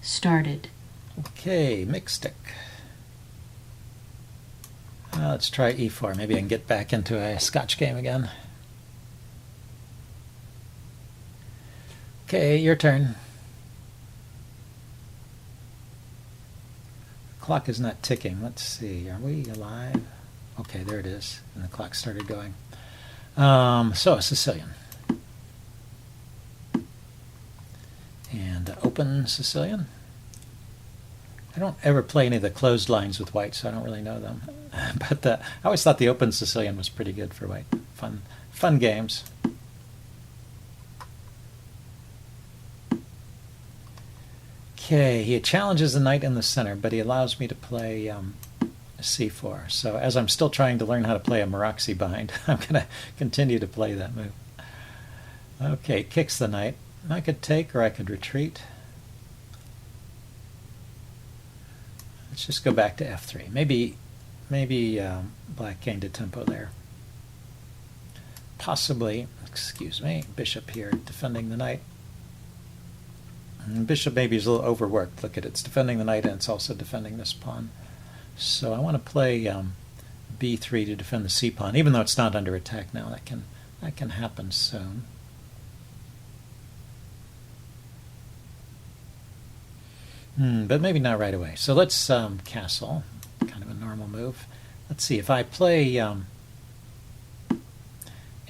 started. Okay, mixed stick. Let's try e4. Maybe I can get back into a Scotch game again. Okay, your turn. The clock is not ticking. Let's see. Are we alive? Okay, there it is. And the clock started going. So, Sicilian. And open Sicilian. I don't ever play any of the closed lines with white, so I don't really know them. But I always thought the open Sicilian was pretty good for white. Fun games. Okay, he challenges the knight in the center, but he allows me to play c4. So as I'm still trying to learn how to play a Maroczy bind, I'm going to continue to play that move. Okay, kicks the knight. I could take or I could retreat. Let's just go back to f3. Maybe black gained a tempo there. Possibly, excuse me, bishop here defending the knight. And bishop maybe is a little overworked. Look at it, it's defending the knight and it's also defending this pawn. So I want to play b3 to defend the c pawn, even though it's not under attack now. That can happen soon. But maybe not right away. So let's castle, kind of a normal move. Let's see, if I play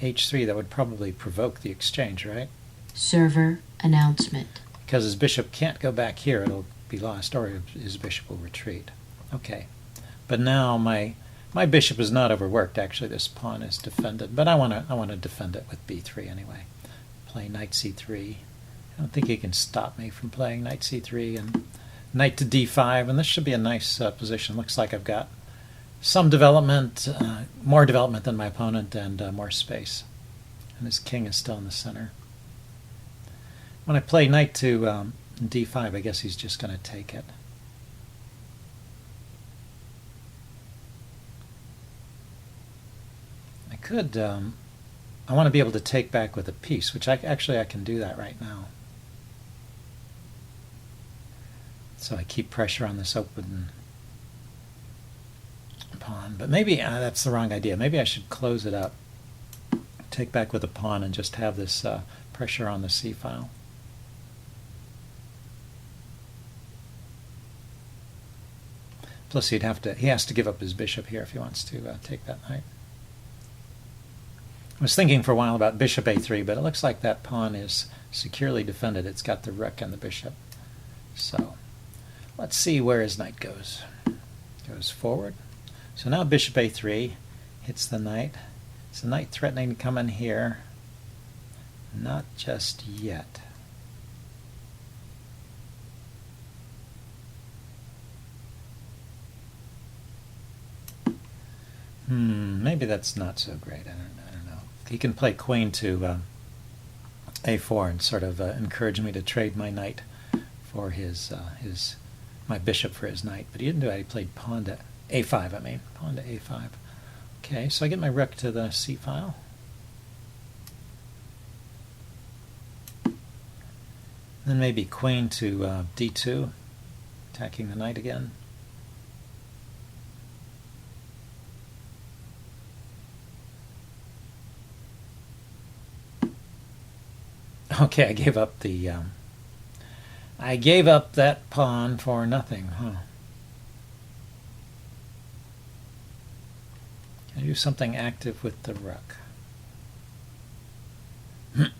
h3, that would probably provoke the exchange, right? Server announcement. Because his bishop can't go back here, it'll be lost, or his bishop will retreat. Okay, but now my bishop is not overworked. Actually, this pawn is defended, but I want to defend it with b3 anyway. Play knight c3. I don't think he can stop me from playing knight c3 and knight to d5, and this should be a nice position. Looks like I've got some development, more development than my opponent, and more space. And his king is still in the center. When I play knight to d5, I guess he's just going to take it. I could, I want to be able to take back with a piece, which I can do that right now. So I keep pressure on this open pawn. But maybe that's the wrong idea. Maybe I should close it up, take back with a pawn, and just have this pressure on the c-file. Plus he has to give up his bishop here if he wants to take that knight. I was thinking for a while about bishop a3, but it looks like that pawn is securely defended. It's got the rook and the bishop. So let's see where his knight goes. Goes forward. So now bishop a3 hits the knight. Is the knight threatening to come in here? Not just yet. Maybe that's not so great. I don't know. He can play queen to a4 and sort of encourage me to trade my knight for my bishop for his knight. But he didn't do that. He played pawn to a5. I mean, pawn to a5. Okay, so I get my rook to the c-file. Then maybe queen to d2, attacking the knight again. Okay, I gave up that pawn for nothing, huh? Can I do something active with the rook?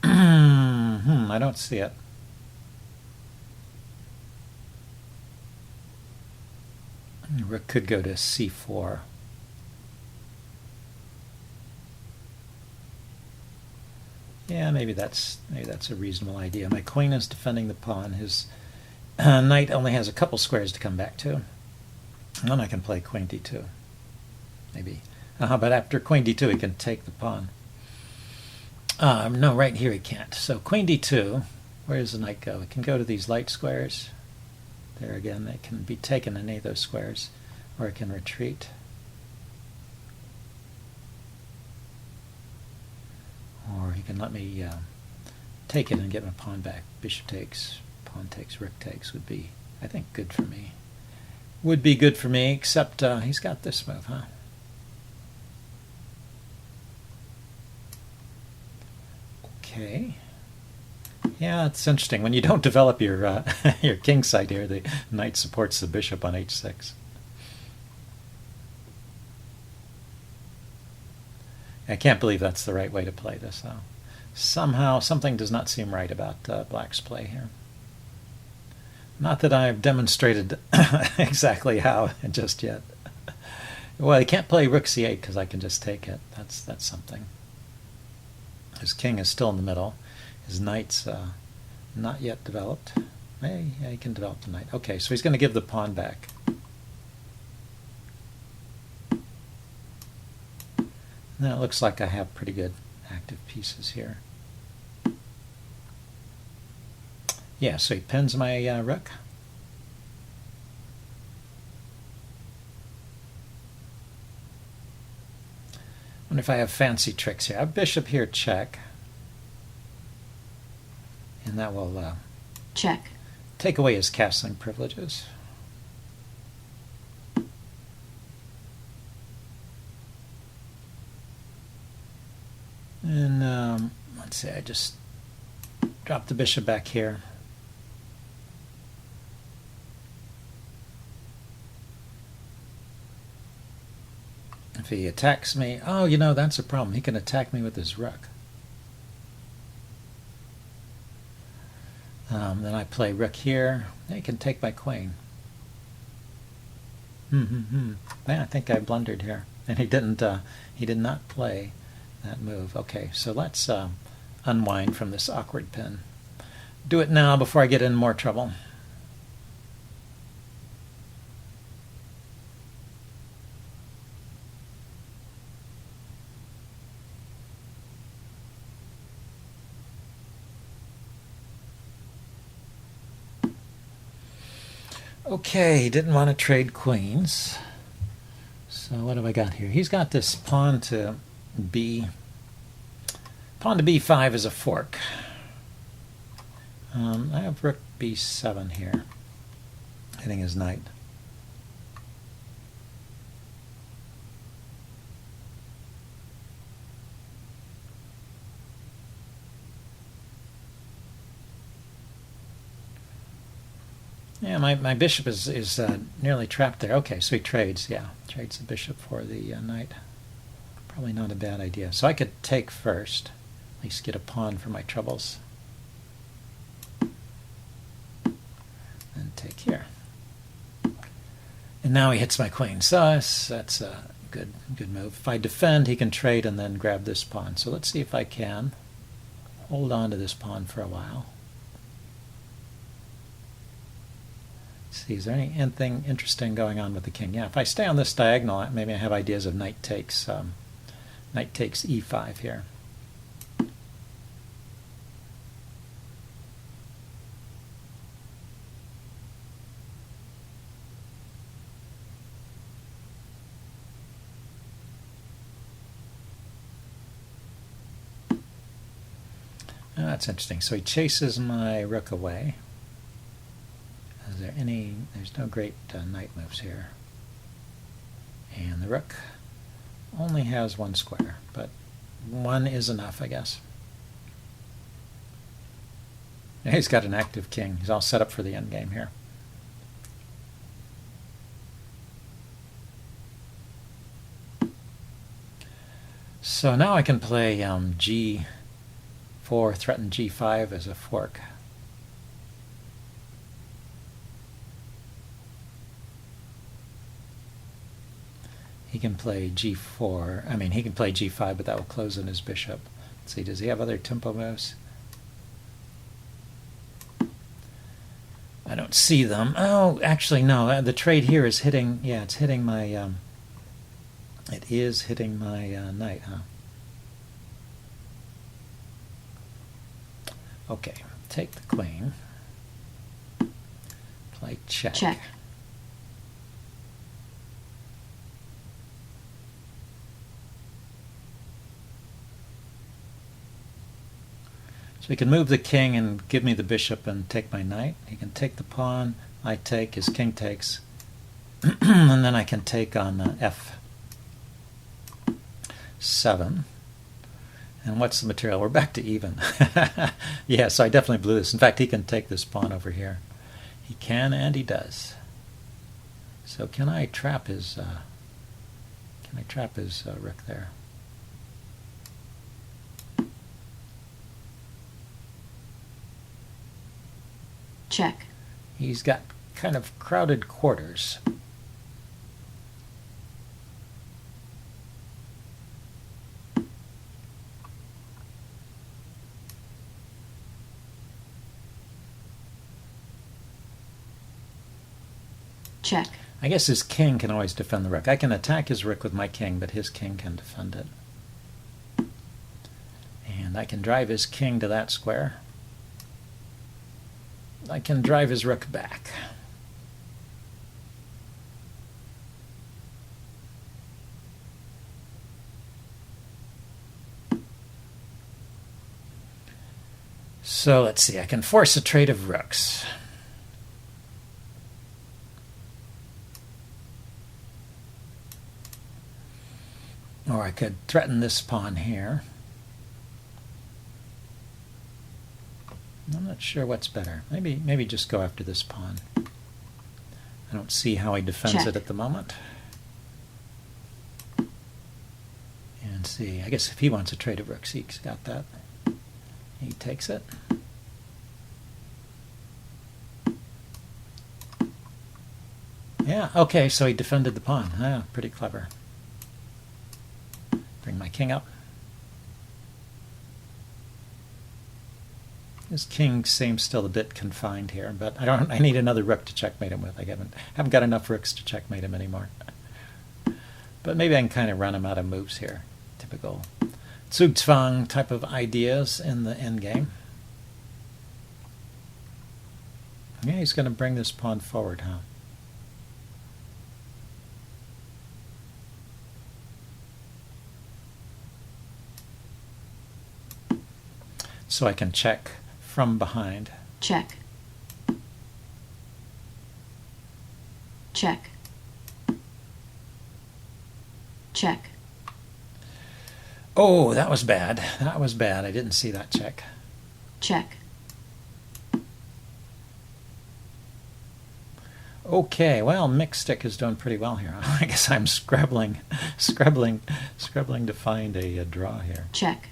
I don't see it. The rook could go to c4. Yeah, maybe that's a reasonable idea. My queen is defending the pawn. His knight only has a couple squares to come back to. And then I can play queen d2. Maybe. But after queen d2, he can take the pawn. No, right here he can't. So queen d2, where does the knight go? It can go to these light squares. There again, they can be taken in any of those squares. Or it can retreat. Or he can let me take it and get my pawn back. Bishop takes, pawn takes, rook takes would be I think good for me. Would be good for me, except he's got this move, huh? Okay. Yeah, it's interesting. When you don't develop your your king side here, the knight supports the bishop on h6. I can't believe that's the right way to play this, though. Somehow, something does not seem right about black's play here. Not that I've demonstrated exactly how just yet. Well, I can't play rook c8 because I can just take it. That's something. His king is still in the middle. His knight's not yet developed. Yeah, he can develop the knight. Okay, so he's going to give the pawn back. Now it looks like I have pretty good active pieces here. Yeah, so he pins my rook. Wonder if I have fancy tricks here. I have bishop here, check. And that will Check. take away his castling privileges. And let's see, I just drop the bishop back here. If he attacks me, oh, you know, that's a problem. He can attack me with his rook. Then I play rook here. He can take my queen. Yeah, I think I blundered here, and he didn't. He did not play that move. Okay, so let's unwind from this awkward pin. Do it now before I get in more trouble. Okay, he didn't want to trade queens. So what have I got here? He's got this pawn to b. Pawn to b5 is a fork. I have rook b7 here, hitting his knight. Yeah, my bishop is nearly trapped there. Okay, so he trades. Yeah, trades the bishop for the knight. Probably not a bad idea. So I could take first, at least get a pawn for my troubles. And take here. And now he hits my queen. So that's a good move. If I defend, he can trade and then grab this pawn. So let's see if I can hold on to this pawn for a while. See, is there anything interesting going on with the king? Yeah, if I stay on this diagonal, maybe I have ideas of knight takes e5 here. Oh, that's interesting. So he chases my rook away. Is there any? There's no great knight moves here. And the rook only has one square, but one is enough, I guess. Now he's got an active king. He's all set up for the endgame here. So now I can play g4, threaten g5 as a fork. He can play g4. I mean, he can play g5, but that will close in his bishop. Let's see, does he have other tempo moves? I don't see them. Oh, actually, no. The trade here is hitting. Yeah, it's hitting my. It is hitting my knight, huh? Okay, take the queen. Play check. Check. So he can move the king and give me the bishop and take my knight. He can take the pawn. I take, his king takes, and then I can take on f7. And what's the material? We're back to even. Yeah, so I definitely blew this. In fact, he can take this pawn over here. He can, and he does. So can I trap his? Rook there? Check. He's got kind of crowded quarters. Check. I guess his king can always defend the rook. I can attack his rook with my king, but his king can defend it. And I can drive his king to that square. I can drive his rook back. So let's see, I can force a trade of rooks. Or I could threaten this pawn here. I'm not sure what's better. Maybe just go after this pawn. I don't see how he defends Check. it at the moment. And see, I guess if he wants a trade of rooks, he's got that. He takes it. Yeah, okay, so he defended the pawn. Ah, pretty clever. Bring my king up. His king seems still a bit confined here, but I need another rook to checkmate him with. I haven't got enough rooks to checkmate him anymore. But maybe I can kind of run him out of moves here. Typical Zugzwang type of ideas in the endgame. Yeah, he's going to bring this pawn forward, huh? So I can check from behind. Check. Check. Check. Oh, that was bad. That was bad. I didn't see that check. Check. Okay, well, mixed stick is doing pretty well here. I guess I'm scrabbling to find a draw here. Check.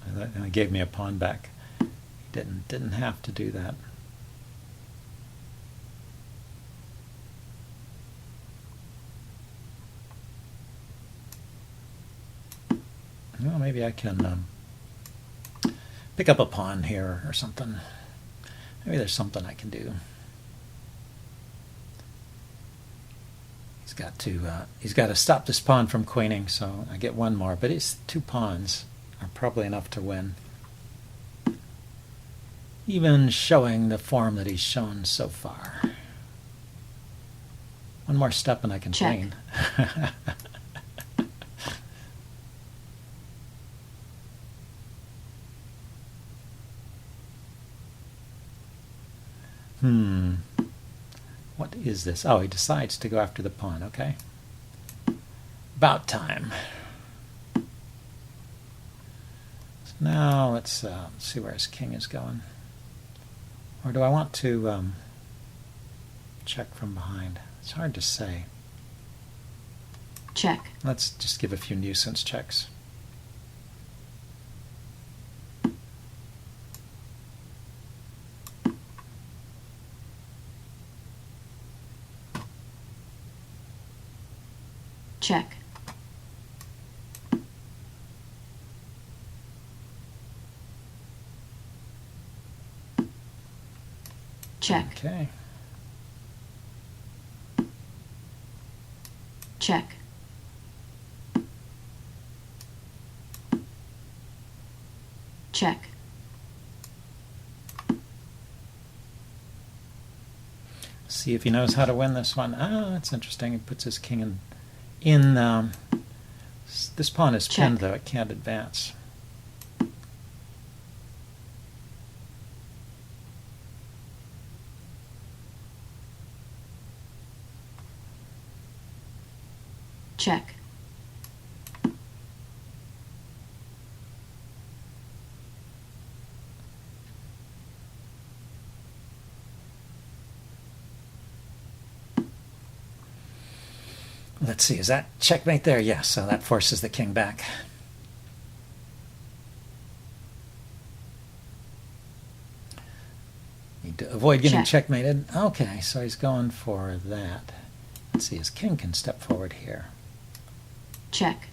And it gave me a pawn back. Didn't have to do that. Well, maybe I can pick up a pawn here or something. Maybe there's something I can do. He's got to stop this pawn from queening, so I get one more. But his 2 pawns are probably enough to win. Even showing the form that he's shown so far. One more step and I can Check. queen. What is this? Oh, he decides to go after the pawn. Okay. About time. So now let's see where his king is going. Or do I want to check from behind? It's hard to say. Check. Let's just give a few nuisance checks. Check. Check. Okay. Check. Check. See if he knows how to win this one. Ah, that's interesting. He puts his king in this pawn is pinned, though. It can't advance. check, Let's see, is that checkmate there? Yes, so that forces the king back. Need to avoid getting Check. checkmated. Okay, so he's going for that. Let's see, his king can step forward here. check,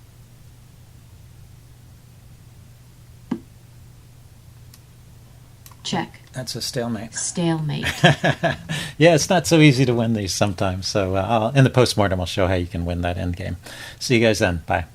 check, That's a stalemate. stalemate. Yeah, it's not so easy to win these sometimes. So in the postmortem, I'll show how you can win that endgame. See you guys then. Bye.